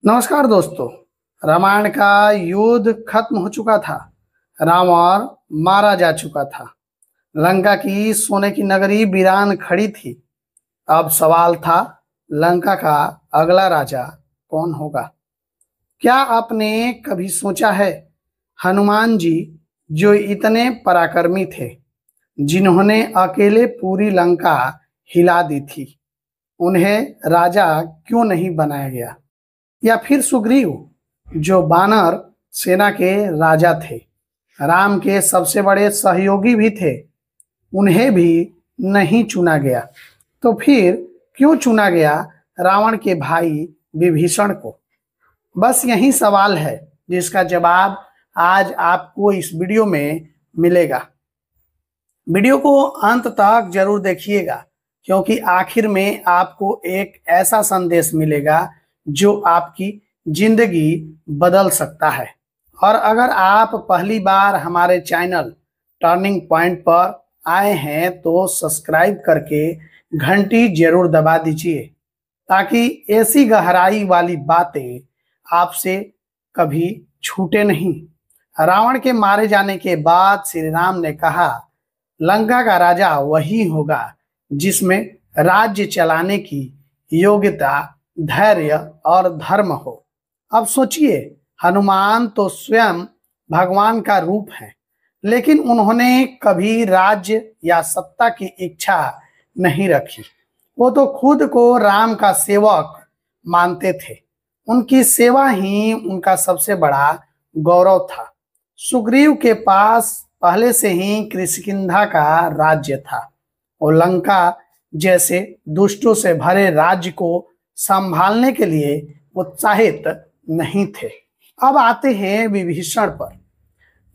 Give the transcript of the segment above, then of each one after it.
नमस्कार दोस्तों। रामायण का युद्ध खत्म हो चुका था। रावण मारा जा चुका था। लंका की सोने की नगरी वीरान खड़ी थी। अब सवाल था, लंका का अगला राजा कौन होगा? क्या आपने कभी सोचा है, हनुमान जी जो इतने पराक्रमी थे, जिन्होंने अकेले पूरी लंका हिला दी थी, उन्हें राजा क्यों नहीं बनाया गया? या फिर सुग्रीव जो वानर सेना के राजा थे, राम के सबसे बड़े सहयोगी भी थे, उन्हें भी नहीं चुना गया? तो फिर क्यों चुना गया रावण के भाई विभीषण को? बस यही सवाल है जिसका जवाब आज आपको इस वीडियो में मिलेगा। वीडियो को अंत तक जरूर देखिएगा, क्योंकि आखिर में आपको एक ऐसा संदेश मिलेगा जो आपकी जिंदगी बदल सकता है। और अगर आप पहली बार हमारे चैनल टर्निंग पॉइंट पर आए हैं तो सब्सक्राइब करके घंटी जरूर दबा दीजिए, ताकि ऐसी गहराई वाली बातें आपसे कभी छूटे नहीं। रावण के मारे जाने के बाद श्री राम ने कहा, लंका का राजा वही होगा जिसमें राज्य चलाने की योग्यता, धैर्य और धर्म हो। अब सोचिए, हनुमान तो स्वयं भगवान का रूप है, लेकिन उन्होंने कभी राज्य या सत्ता की इच्छा नहीं रखी। वो तो खुद को राम का सेवक मानते थे। उनकी सेवा ही उनका सबसे बड़ा गौरव था। सुग्रीव के पास पहले से ही किष्किंधा का राज्य था। वो लंका जैसे दुष्टों से भरे राज्य को संभालने के लिए उत्साहित नहीं थे। अब आते हैं विभीषण पर,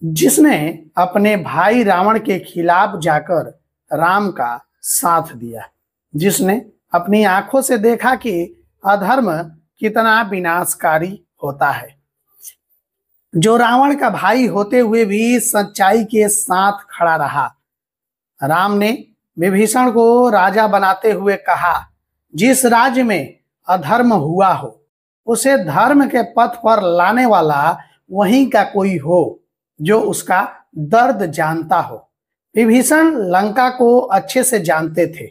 जिसने अपने भाई रावण के खिलाफ जाकर राम का साथ दिया, जिसने अपनी आंखों से देखा कि अधर्म कितना विनाशकारी होता है, जो रावण का भाई होते हुए भी सच्चाई के साथ खड़ा रहा। राम ने विभीषण को राजा बनाते हुए कहा, जिस राज्य में अधर्म हुआ हो, उसे धर्म के पथ पर लाने वाला वहीं का कोई हो जो उसका दर्द जानता हो। विभीषण लंका को अच्छे से जानते थे।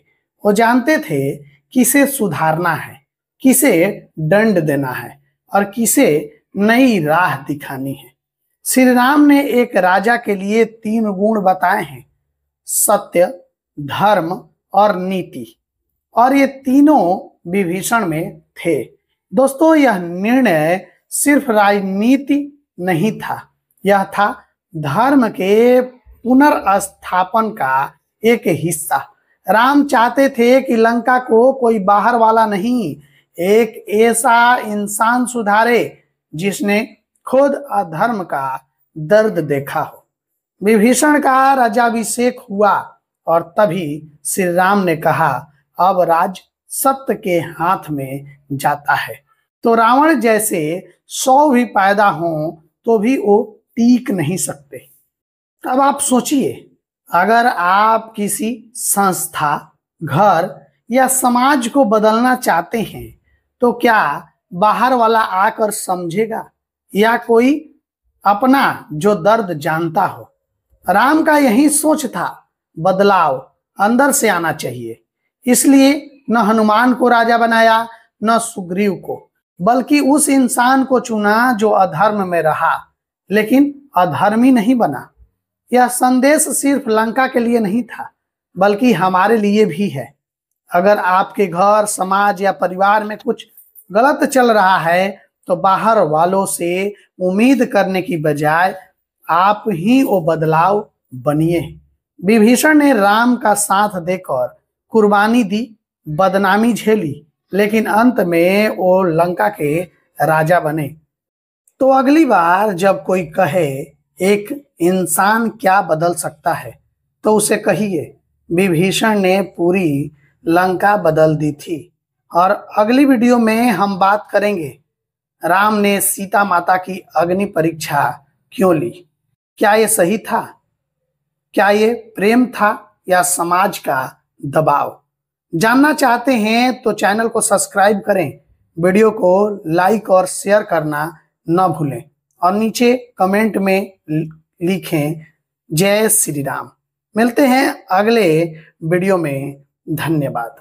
वो जानते थे किसे सुधारना है, किसे दंड देना है और किसे नई राह दिखानी है। श्री राम ने एक राजा के लिए 3 गुण बताए हैं: सत्य, धर्म और नीति, और ये तीनों विभीषण में थे। दोस्तों, यह निर्णय सिर्फ राजनीति नहीं था, यह था धर्म के पुनर्स्थापन का एक हिस्सा। राम चाहते थे कि लंका को कोई बाहर वाला नहीं, एक ऐसा इंसान सुधारे जिसने खुद अधर्म का दर्द देखा हो। विभीषण का राज्याभिषेक हुआ और तभी श्री राम ने कहा, अब राज सत्य के हाथ में जाता है। तो रावण जैसे 100 भी पैदा हों तो भी वो टिक नहीं सकते। अब आप सोचिए, अगर आप किसी संस्था, घर या समाज को बदलना चाहते हैं तो क्या बाहर वाला आकर समझेगा या कोई अपना जो दर्द जानता हो? राम का यही सोच था, बदलाव अंदर से आना चाहिए। इसलिए न हनुमान को राजा बनाया, न सुग्रीव को, बल्कि उस इंसान को चुना जो अधर्म में रहा लेकिन अधर्मी नहीं बना। यह संदेश सिर्फ लंका के लिए नहीं था, बल्कि हमारे लिए भी है। अगर आपके घर, समाज या परिवार में कुछ गलत चल रहा है तो बाहर वालों से उम्मीद करने की बजाय आप ही वो बदलाव बनिए। विभीषण ने राम का साथ देकर कुर्बानी दी, बदनामी झेली, लेकिन अंत में वो लंका के राजा बने। तो अगली बार जब कोई कहे एक इंसान क्या बदल सकता है, तो उसे कहिए, विभीषण ने पूरी लंका बदल दी थी। और अगली वीडियो में हम बात करेंगे, राम ने सीता माता की अग्नि परीक्षा क्यों ली? क्या ये सही था? क्या ये प्रेम था या समाज का दबाव? जानना चाहते हैं तो चैनल को सब्सक्राइब करें, वीडियो को लाइक और शेयर करना न भूलें और नीचे कमेंट में लिखें जय श्री राम। मिलते हैं अगले वीडियो में। धन्यवाद।